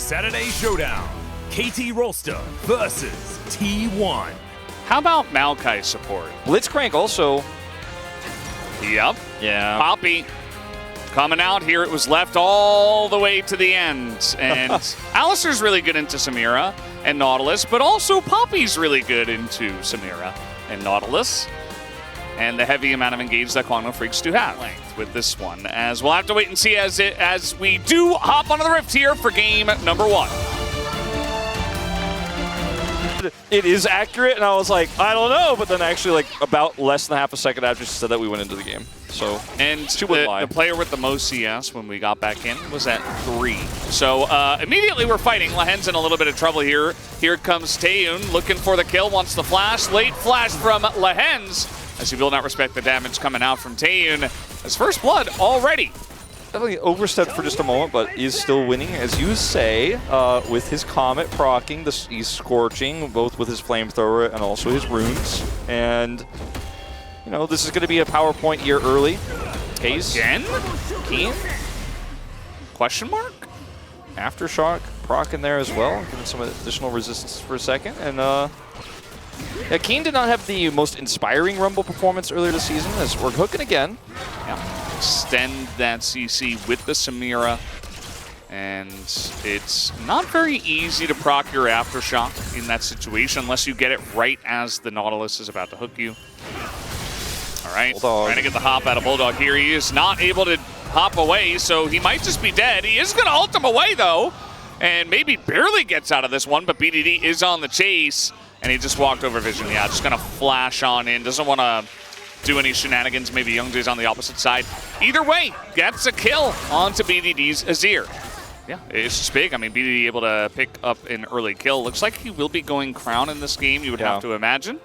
Saturday Showdown, KT Rolster versus T1. How about Maokai support? Blitzcrank also. Yep. Yeah. Poppy coming out here. It was left all the way to the end. And Alistair's really good into Samira and Nautilus, but also Poppy's really good into Samira and Nautilus. And the heavy amount of engage that Quantum Freaks do have with this one. As we'll have to wait and see as we do hop onto the Rift here for game number 1. It is accurate, and I was like, I don't know, but then actually, like, about less than half a second after she said that, we went into the game. So, and the player with the most CS when we got back in was at 3. So immediately we're fighting. Lahen's in a little bit of trouble here. Here comes Taeyun looking for the kill, wants the flash. Late flash from Lahen's as he will not respect the damage coming out from Taeyun. His first blood already. Definitely overstepped for just a moment, but is still winning, as you say, with his Comet proccing. He's scorching, both with his Flamethrower and also his runes. And, you know, this is going to be a PowerPoint here early. Case. Again? Keen? Question mark? Aftershock proc in there as well, giving some additional resistance for a second. And, yeah, Keen did not have the most inspiring Rumble performance earlier this season, as we're hooking again. Yeah. Extend that CC with the Samira, and it's not very easy to proc your Aftershock in that situation unless you get it right as the Nautilus is about to hook you. All right, trying to get the hop out of Bulldog here. He is not able to hop away, so he might just be dead. He is going to ult him away, though, and maybe barely gets out of this one, but BDD is on the chase, and he just walked over Vision. Yeah, just going to flash on in. Doesn't want to do any shenanigans. Maybe Youngjae's on the opposite side. Either way, gets a kill onto BDD's Azir. Yeah, it's just big. I mean, BDD able to pick up an early kill. Looks like he will be going Crown in this game, you would have to imagine,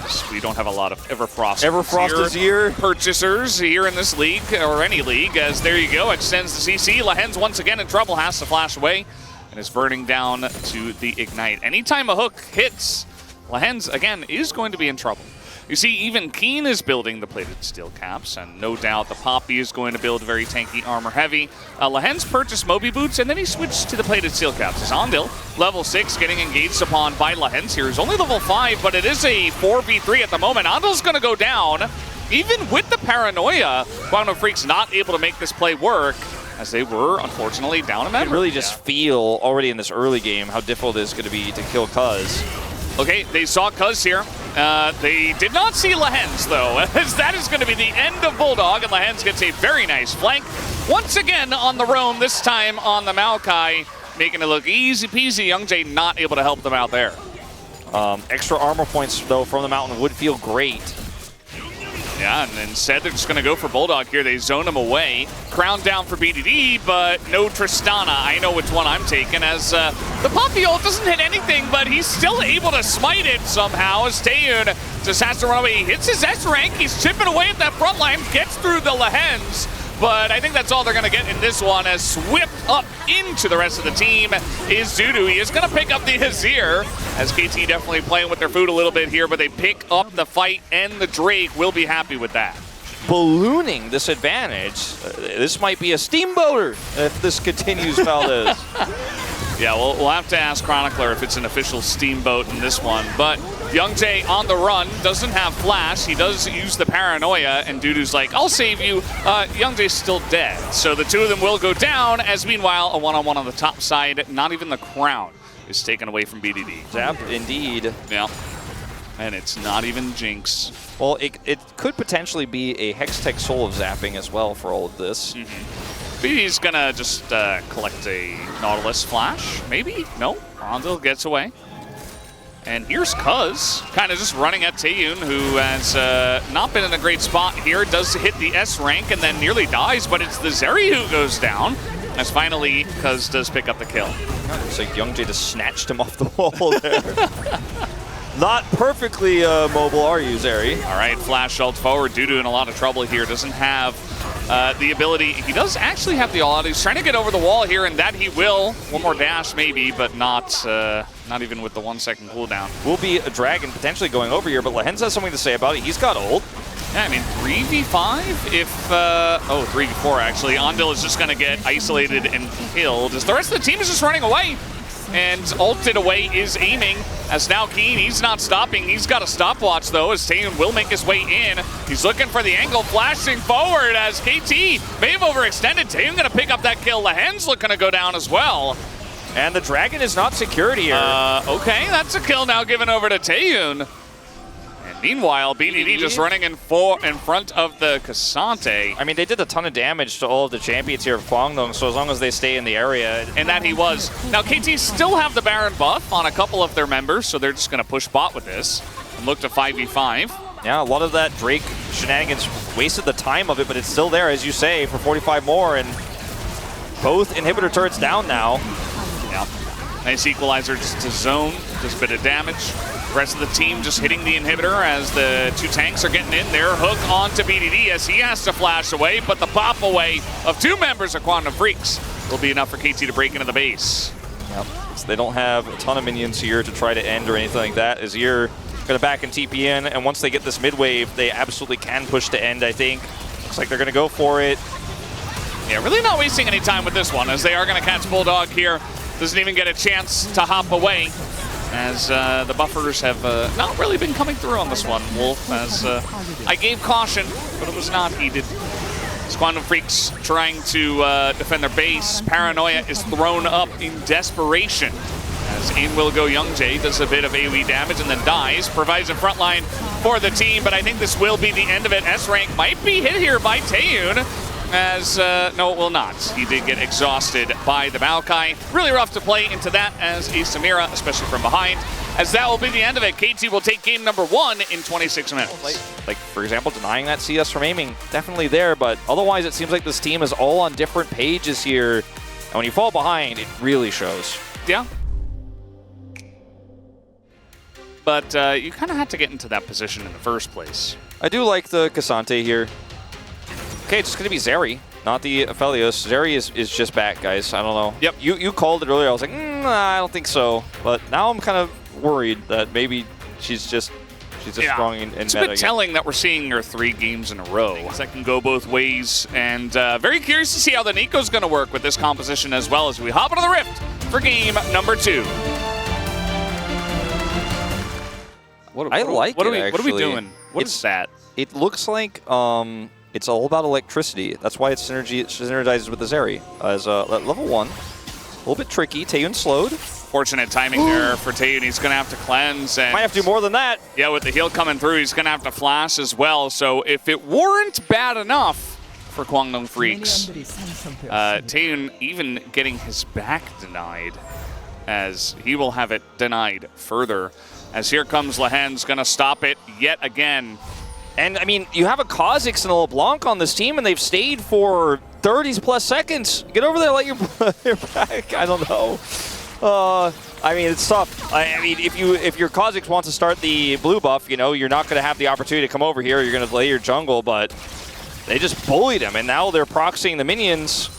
as we don't have a lot of Everfrost Azir purchasers here in this league, or any league, as there you go, extends the CC. Lahen's once again in trouble, has to flash away, and is burning down to the Ignite. Anytime a hook hits, Lahen's, again, is going to be in trouble. You see, even Keen is building the plated steel caps, and no doubt the Poppy is going to build very tanky armor heavy. Lahen's purchased Moby boots, and then he switched to the plated steel caps. Zondil, level 6, getting engaged upon by Lahen's here. He's only level 5, but it is a 4v3 at the moment. Ondil's going to go down. Even with the paranoia, Quantum Freaks not able to make this play work, as they were, unfortunately, down a member. You can really just feel already in this early game how difficult it is going to be to kill Cuz. Okay, they saw Cuz here. They did not see Lahen's, though, as that is going to be the end of Bulldog, and Lahen's gets a very nice flank. Once again on the roam, this time on the Maokai, making it look easy peasy. Youngjae not able to help them out there. Extra armor points, though, from the Mountain would feel great. Yeah, and instead they're just going to go for Bulldog here. They zone him away. Crown down for BDD, but no Tristana. I know which one I'm taking, as the Poppy ult doesn't hit anything, but he's still able to smite it somehow, as Taeyun just has to run away. He hits his S rank. He's chipping away at that front line, gets through the Lahen's, but I think that's all they're going to get in this one, as whipped up into the rest of the team is Zudu. He is going to pick up the Azir, as KT definitely playing with their food a little bit here, but they pick up the fight, and the Drake will be happy with that. Ballooning this advantage. This might be a steamboater if this continues, Valdez. Yeah, we'll have to ask Chronicler if it's an official steamboat in this one, but Youngjae on the run, doesn't have flash. He does use the paranoia, and Dudu's like, I'll save you. Youngjae's still dead. So the two of them will go down, as meanwhile, a one-on-one on the top side, not even the crown is taken away from BDD. Zap, indeed. Yeah, and it's not even Jinx. Well, it could potentially be a Hextech Soul of zapping as well for all of this. BDD's gonna just collect a Nautilus flash, maybe? No, Rondell gets away. And here's Cuz, kind of just running at Taeyun, who has not been in a great spot here. Does hit the S rank and then nearly dies, but it's the Zeri who goes down, as finally Cuz does pick up the kill. It's like Youngjae just snatched him off the wall there. Not perfectly mobile, are you, Zeri? All right, flash ult forward. Dudu in a lot of trouble here. Doesn't have the ability. He does actually have the all-out. He's trying to get over the wall here, and that he will. One more dash maybe, but not even with the 1 second cooldown. Will be a dragon potentially going over here, but Lahen's has something to say about it. He's got ult. Yeah, I mean, 3v5 if, oh, 3v4 actually. Ondil is just going to get isolated and killed as the rest of the team is just running away. And ulted away is aiming as now Keen, he's not stopping. He's got a stopwatch though as Taeyun will make his way in. He's looking for the angle, flashing forward as KT may have overextended. Taeyun going to pick up that kill. Lahen's looking to go down as well. And the Dragon is not secured here. Okay, that's a kill now given over to Taeyun. And meanwhile, BDD just running in front of the K'Sante. I mean, they did a ton of damage to all of the champions here of Kwangdong, so as long as they stay in the area. And that he was. Now, KT still have the Baron buff on a couple of their members, so they're just going to push bot with this and look to 5v5. Yeah, a lot of that Drake shenanigans wasted the time of it, but it's still there, as you say, for 45 more, and both inhibitor turrets down now. Yeah. Nice equalizer just to zone, just a bit of damage. The rest of the team just hitting the inhibitor as the two tanks are getting in there. Hook onto BDD as he has to flash away, but the pop away of two members of Quantum Freaks will be enough for KT to break into the base. Yep. So they don't have a ton of minions here to try to end or anything like that. Azir going to back and TP in, and once they get this mid wave, they absolutely can push to end, I think. Looks like they're going to go for it. Yeah, really not wasting any time with this one as they are going to catch Bulldog here. Doesn't even get a chance to hop away as the buffers have not really been coming through on this one, Wolf, as I gave caution, but it was not heeded. As Quantum Freaks trying to defend their base, Paranoia is thrown up in desperation as in will go Youngjae, does a bit of AoE damage and then dies, provides a front line for the team, but I think this will be the end of it. S-Rank might be hit here by Taeyun. As, no, it will not. He did get exhausted by the Maokai. Really rough to play into that as a Samira, especially from behind. As that will be the end of it. KT will take game number 1 in 26 minutes. Like, for example, denying that CS from aiming, definitely there, but otherwise it seems like this team is all on different pages here. And when you fall behind, it really shows. Yeah. But you kind of had to get into that position in the first place. I do like the K'Sante here. Okay, it's going to be Zeri, not the Aphelios. Zeri is just back, guys. I don't know. Yep. You called it earlier. I was like, I don't think so. But now I'm kind of worried that maybe she's just strong in It's meta a bit telling that we're seeing her 3 games in a row. That can go both ways. And very curious to see how the Nico's going to work with this composition as well as we hop into the Rift for game number 2. What are we doing? What is that? It looks like it's all about electricity. That's why it's synergizes with the Zeri. As level 1, a little bit tricky. Taeyun slowed. Fortunate timing there for Taeyun. He's going to have to cleanse. And might have to do more than that. Yeah, with the heal coming through, he's going to have to flash as well. So if it weren't bad enough for Kwangdong Freaks, Taeyun even getting his back denied, as he will have it denied further. As here comes Lahen's going to stop it yet again. And, I mean, you have a Kha'Zix and a LeBlanc on this team, and they've stayed for 30+ seconds. Get over there, let your back. I don't know. I mean, it's tough. I mean, if your Kha'Zix wants to start the blue buff, you know, you're not going to have the opportunity to come over here. You're going to delay your jungle, but they just bullied him, and now they're proxying the minions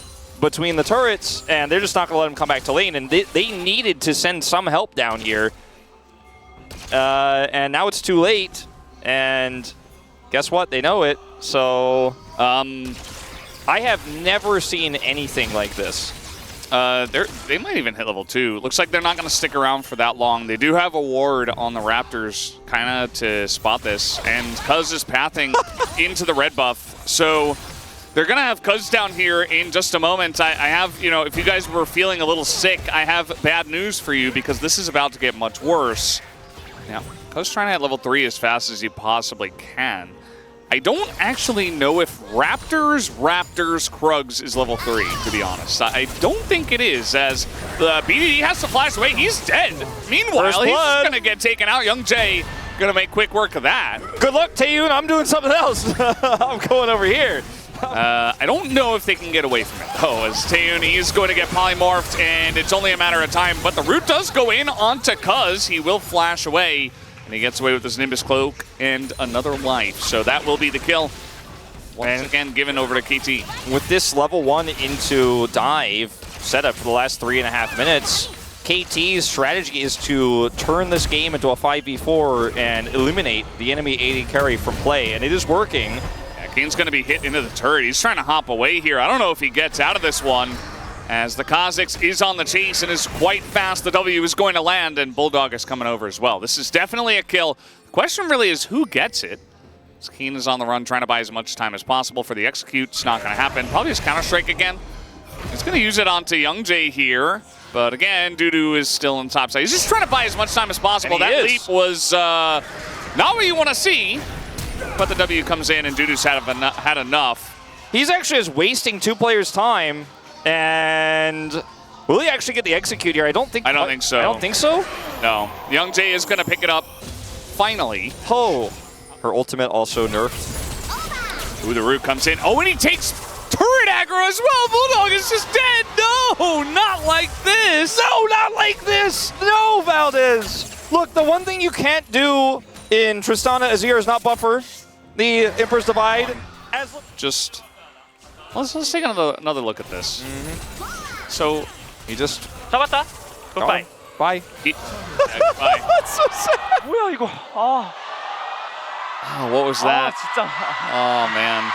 between the turrets, and they're just not going to let him come back to lane. And they needed to send some help down here. And now it's too late, and guess what? They know it. So, I have never seen anything like this. They might even hit level 2. Looks like they're not going to stick around for that long. They do have a ward on the Raptors kind of to spot this, and Cuz is pathing into the red buff. So they're going to have Cuz down here in just a moment. I have, you know, if you guys were feeling a little sick, I have bad news for you because this is about to get much worse. Now, Cuz trying to hit level 3 as fast as you possibly can. I don't actually know if Raptors, Krugs is level 3, to be honest. I don't think it is, as the BDD has to flash away. He's dead. Meanwhile, he's going to get taken out. Youngjae going to make quick work of that. Good luck, Taeyun. I'm doing something else. I'm going over here. I don't know if they can get away from it, though, as Taeyun, he's going to get polymorphed, and it's only a matter of time. But the root does go in onto Cuz. He will flash away. And he gets away with his Nimbus Cloak and another life. So that will be the kill. Once again, given over to KT. With this level 1 into dive setup for the last 3.5 minutes, KT's strategy is to turn this game into a 5v4 and eliminate the enemy AD carry from play, and it is working. Yeah, Kane's going to be hit into the turret. He's trying to hop away here. I don't know if he gets out of this one, as the Kha'Zix is on the chase and is quite fast. The W is going to land, and Bulldog is coming over as well. This is definitely a kill. The question really is who gets it. Keen is on the run, trying to buy as much time as possible for the execute. It's not going to happen. Probably his Counter-Strike again. He's going to use it onto YoungJ here. But again, Dudu is still on the top side. He's just trying to buy as much time as possible. That leap was not what you want to see. But the W comes in, and Dudu's had enough. He's actually just wasting 2 players' time. And will he actually get the execute here? I don't think so. I don't think so. No. YoungJ is going to pick it up finally. Oh. Her ultimate also nerfed. Ooh, the root comes in. Oh, and he takes turret aggro as well. Bulldog is just dead. No, not like this. No, not like this. No, Valdez. Look, the one thing you can't do in Tristana Azir is not buffer the Emperor's Divide. Just let's take another look at this. So he just. Goodbye. Bye. Bye. That's so sad. Oh, what was that? Oh, man.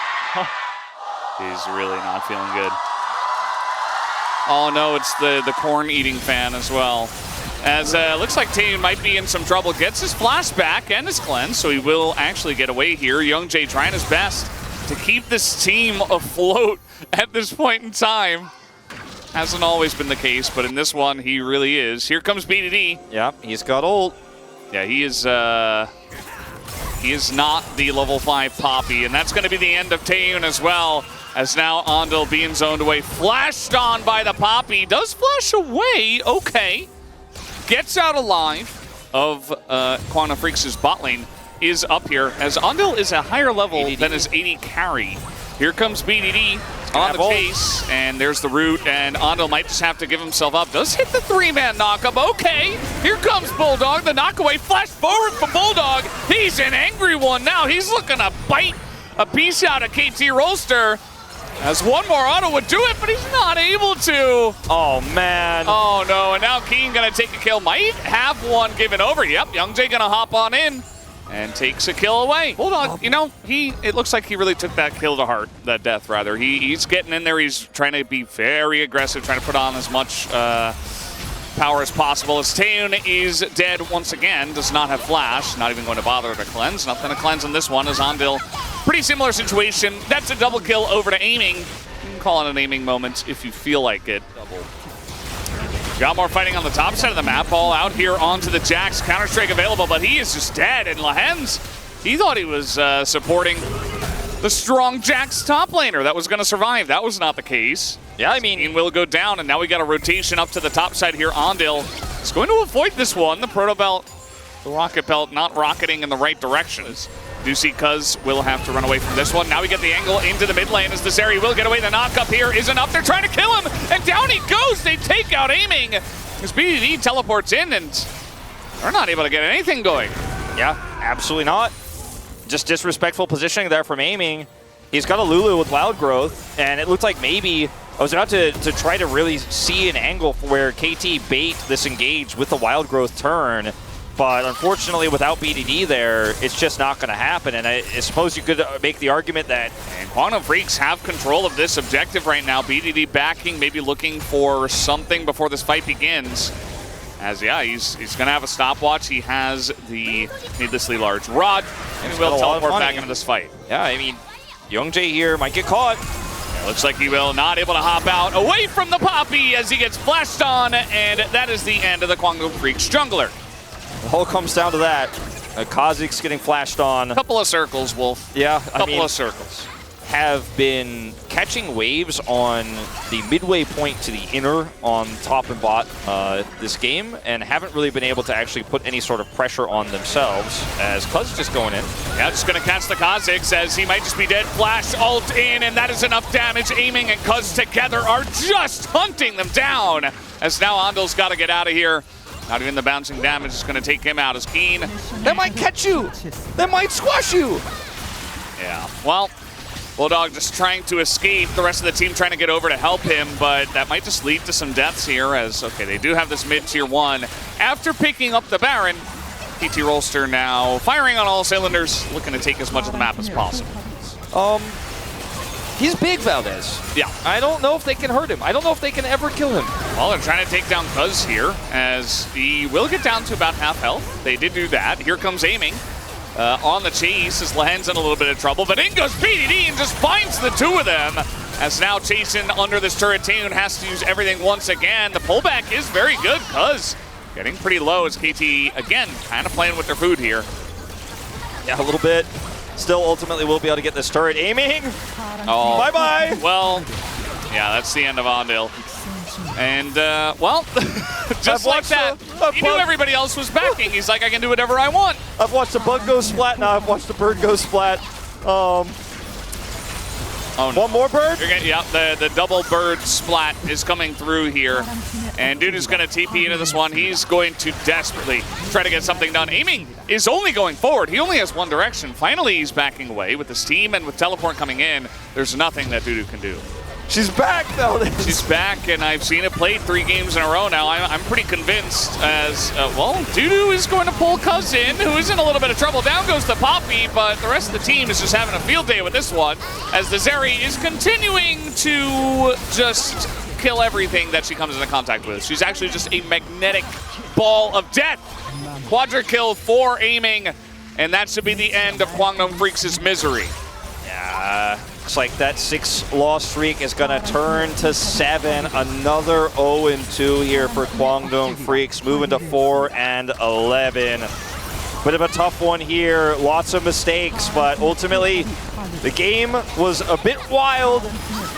He's really not feeling good. Oh, no, it's the corn-eating fan as well. As looks like Tae might be in some trouble. Gets his flashback and his cleanse, so he will actually get away here. YoungJ trying his best to keep this team afloat at this point in time. Hasn't always been the case, but in this one, he really is. Here comes BDD. Yeah, he's got ult. Yeah, he is not the level 5 Poppy, and that's going to be the end of Taeyun as well, as now Andal being zoned away. Flashed on by the Poppy. Does flash away. Okay. Gets out alive of Quantum Freaks' bot lane is up here, as Andal is a higher level than his AD carry. Here comes BDD on the chase, and there's the root, and Andal might just have to give himself up. Does hit the 3-man knockup. Okay, here comes Bulldog. The knockaway flash forward for Bulldog. He's an angry one now. He's looking to bite a piece out of KT Rolster. As one more auto would do it, but he's not able to. Oh, man. Oh, no, and now Keen going to take a kill. Might have one given over. Yep, YoungJ going to hop on in and takes a kill away. Bulldog, you know, it looks like he really took that kill to heart, that death, rather. He's getting in there. He's trying to be very aggressive, trying to put on as much power as possible. As Taeyun is dead once again, does not have flash, not even going to bother to cleanse. Nothing to cleanse on this one, as Andal. Pretty similar situation. That's a double kill over to aiming. You can call it an aiming moment if you feel like it. Got more fighting on the top side of the map. All out here onto the Jax. Counter-Strike available, but he is just dead. And Lahens, he thought he was supporting the strong Jax top laner that was going to survive. That was not the case. Yeah, I mean, he will go down, and now we got a rotation up to the top side here. Andal is going to avoid this one. The Proto Belt, the Rocket Belt, not rocketing in the right directions. Do see Cuz will have to run away from this one. Now we get the angle into the mid lane as the Zeri will get away. The knock-up here isn't up. They're trying to kill him, and down he goes. They take out aiming. As BDD teleports in, and they're not able to get anything going. Yeah, absolutely not. Just disrespectful positioning there from aiming. He's got a Lulu with Wild Growth, and it looked like maybe I was about to try to really see an angle where KT bait this engage with the Wild Growth turn. But unfortunately, without BDD there, it's just not going to happen. And I suppose you could make the argument that and Quantum Freaks have control of this objective right now. BDD backing, maybe looking for something before this fight begins. As, yeah, he's going to have a stopwatch. He has the needlessly large rod, and he will teleport back into this fight. Yeah, I mean, YoungJ here might get caught. Yeah, looks like he will not able to hop out away from the Poppy as he gets flashed on, and that is the end of the Quantum Freaks jungler. The whole comes down to that. Kha'Zix getting flashed on. Couple of circles, Wolf. Yeah, couple of circles. Have been catching waves on the midway point to the inner on top and bot this game, and haven't really been able to actually put any sort of pressure on themselves, as Cuz just going in. Yeah, just going to catch the Kha'Zix as he might just be dead. Flash ult in, and that is enough damage. Aiming and Cuz together are just hunting them down, as now Andal's got to get out of here. Not even the bouncing damage is going to take him out as Keen. They might catch you. They might squash you. Yeah, well, Bulldog just trying to escape, the rest of the team trying to get over to help him, but that might just lead to some deaths here as, okay, they do have this mid-tier 1. After picking up the Baron, KT Rolster now firing on all cylinders, looking to take as much of the map as possible. He's big, Valdez. Yeah. I don't know if they can hurt him. I don't know if they can ever kill him. Well, they're trying to take down Cuz here, as he will get down to about half health. They did do that. Here comes aiming. On the chase as Lahen's in a little bit of trouble, but in goes PDD and just finds the two of them. As now chasing under this turret, Taehoon has to use everything once again. The pullback is very good, Cuz getting pretty low as KT, again, kind of playing with their food here. Yeah, a little bit. Still, ultimately, we'll be able to get this turret. Aiming! Oh, bye-bye! Well, yeah, that's the end of Ondil. And, well, just like that, he knew everybody else was backing. He's like, I can do whatever I want. I've watched the bug go splat, now I've watched the bird go splat. Oh, no. One more bird? Yeah, the double bird splat is coming through here. And dude is going to TP into this one. He's going to desperately try to get something done. Aiming is only going forward. He only has one direction. Finally, he's backing away with his team, and with teleport coming in, there's nothing that Dudu can do. She's back, though. She's back, and I've seen it played 3 games in a row now. I'm pretty convinced as, well, Dudu is going to pull Cuz in, who is in a little bit of trouble. Down goes the Poppy, but the rest of the team is just having a field day with this one, as the Zeri is continuing to just kill everything that she comes into contact with. She's actually just a magnetic ball of death. Quadra kill for aiming, and that should be the end of Kwangdong Freaks' misery. Yeah. Looks like that 6-loss streak is going to turn to 7. Another 0-2 here for Kwangdong Freaks, moving to 4-11. Bit of a tough one here, lots of mistakes, but ultimately the game was a bit wild,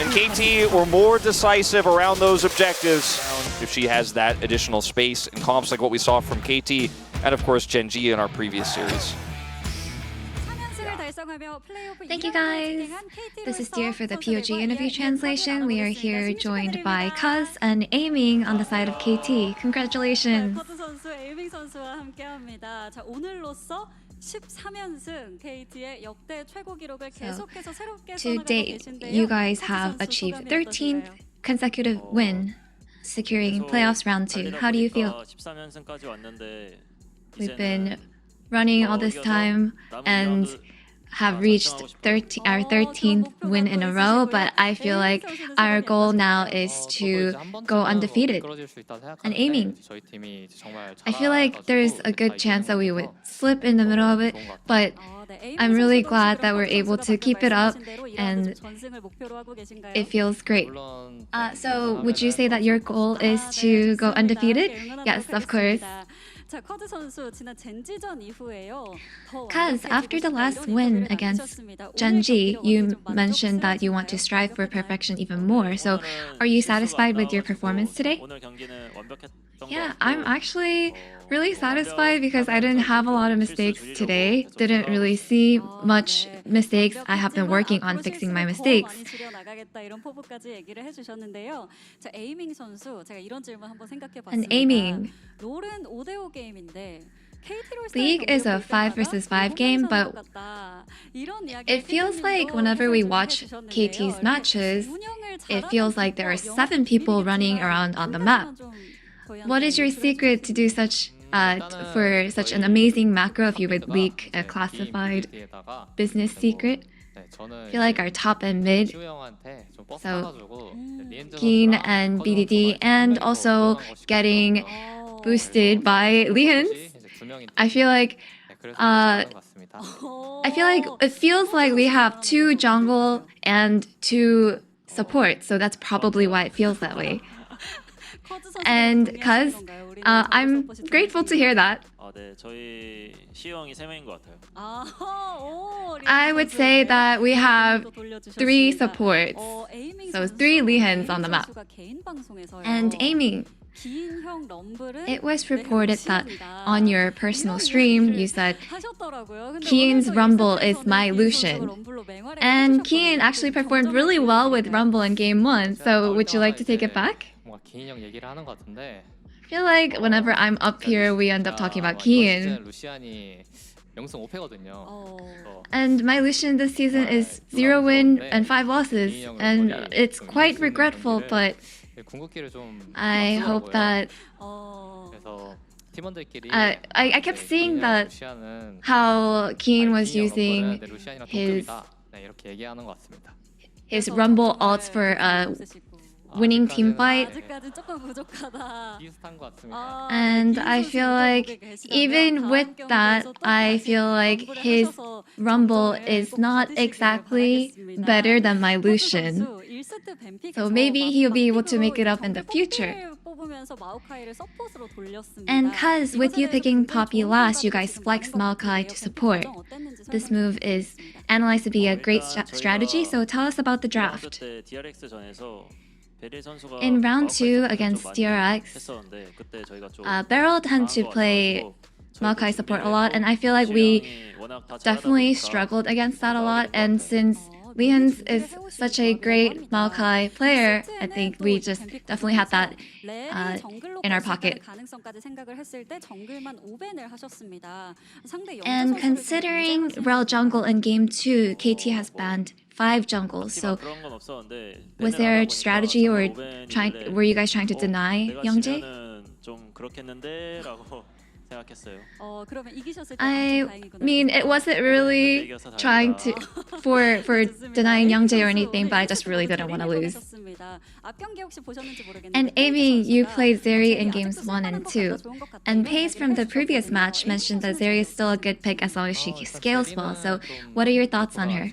and KT were more decisive around those objectives. If she has that additional space and comps like what we saw from KT, and of course Gen G in our previous series. Thank you guys. This is Dear for the POG Interview translation. We are here joined by Cuz and Aiming on the side of KT. Congratulations. To date, you guys have achieved 13th consecutive win, securing playoffs round 2. How do you feel? We've been running all this time and have reached our 13th win in a row, but I feel like our goal now is to go undefeated. And aiming, I feel like there's a good chance that we would slip in the middle of it, but I'm really glad that we're able to keep it up, and it feels great. So would you say that your goal is to go undefeated? Yes, of course. Cuz after the last win against Gen G, you mentioned that you want to strive for perfection even more. So are you satisfied with your performance today? Yeah, I'm actually really satisfied because I didn't have a lot of mistakes today. Didn't really see much mistakes. I have been working on fixing my mistakes. And aiming. League is a 5 versus 5 game, but it feels like whenever we watch KT's matches, it feels like there are 7 people running around on the map. What is your secret to do such for such an amazing macro, if you would leak a classified business secret? I feel like our top and mid, so Keen and BDD, and also getting boosted by Leehan. I feel like it feels like we have 2 jungle and 2 support, so that's probably why it feels that way. And Cuz, I'm grateful to hear that. I would say that we have 3 supports, so 3 Leehans on the map. And aiming. It was reported that on your personal stream, you said, Kien's Rumble is my Lucian. And Kien actually performed really well with Rumble in Game 1, so would you like to take it back? I feel like whenever I'm up here, we end up talking about Kien. 0승 5패거든요. And my Lucian this season is 0 win and 5 losses, and it's quite regretful, but 궁극기를 좀 I hope that 그래서 팀원들끼리 I kept seeing that 루시안은 how Keen was using 루시안이랑 his 동급이다. 네, 이렇게 얘기하는 것 같습니다. Rumble ults for winning team fight. 아직까지 조금 부족하다. 비슷한 것 같습니다. And I feel like even with that, I feel like his Rumble is not exactly better than my Lucian. So maybe he'll be able to make it up in the future. And cuz with you picking Poppy last, you guys flexed Maokai to support. This move is analyzed to be a great strategy, so tell us about the draft. In round 2 against DRX, Beryl tend to play Maokai support a lot, and I feel like we definitely struggled against that a lot. And since Leons is such a great Maokai player, I think we just definitely had that in our pocket. And considering Rel jungle in game 2, KT has banned 5 jungles. So was there a strategy or were you guys trying to deny Youngjae? I mean, it wasn't really trying to for denying Youngjae or anything, but I just really didn't want to lose. And Amy, you played Zeri in games 1 and 2. And Pace from the previous match mentioned that Zeri is still a good pick as long as she scales well. So what are your thoughts on her?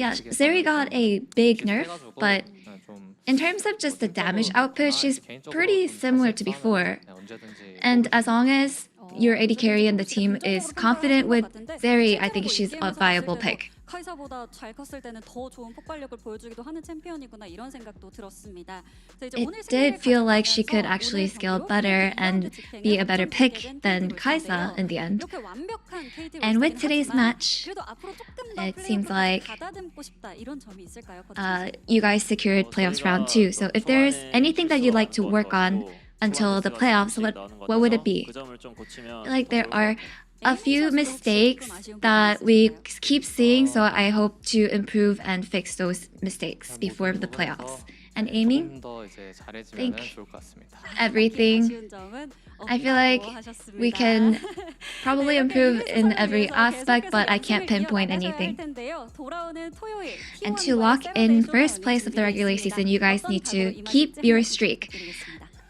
Yeah, Zeri got a big nerf, but in terms of just the damage output, she's pretty similar to before. And as long as your AD carry and the team is confident with Zeri, I think she's a viable pick. It did feel like she could actually scale better and be a better pick than Kai'Sa in the end. And with today's match, it seems like you guys secured playoffs round 2. So if there's anything that you'd like to work on until the playoffs, what would it be? Like there are a few mistakes that we keep seeing, so I hope to improve and fix those mistakes before the playoffs. And aiming, I think everything. I feel like we can probably improve in every aspect, but I can't pinpoint anything. And to lock in first place of the regular season, you guys need to keep your streak.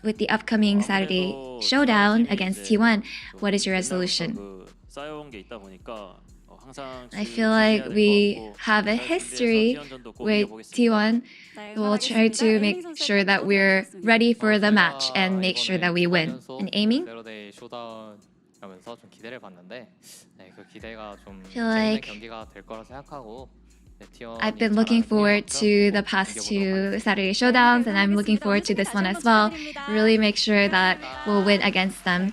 With the upcoming Saturday showdown against T1, what is your resolution? I feel like we have a history with T1. We'll try to make sure that we're ready for the match and make sure that we win. And aiming? I feel like I've been looking forward to the past 2 Saturday showdowns, and I'm looking forward to this one as well. Really make sure that we'll win against them.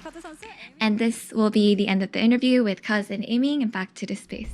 And this will be the end of the interview with Kaz and aiming, and back to the space.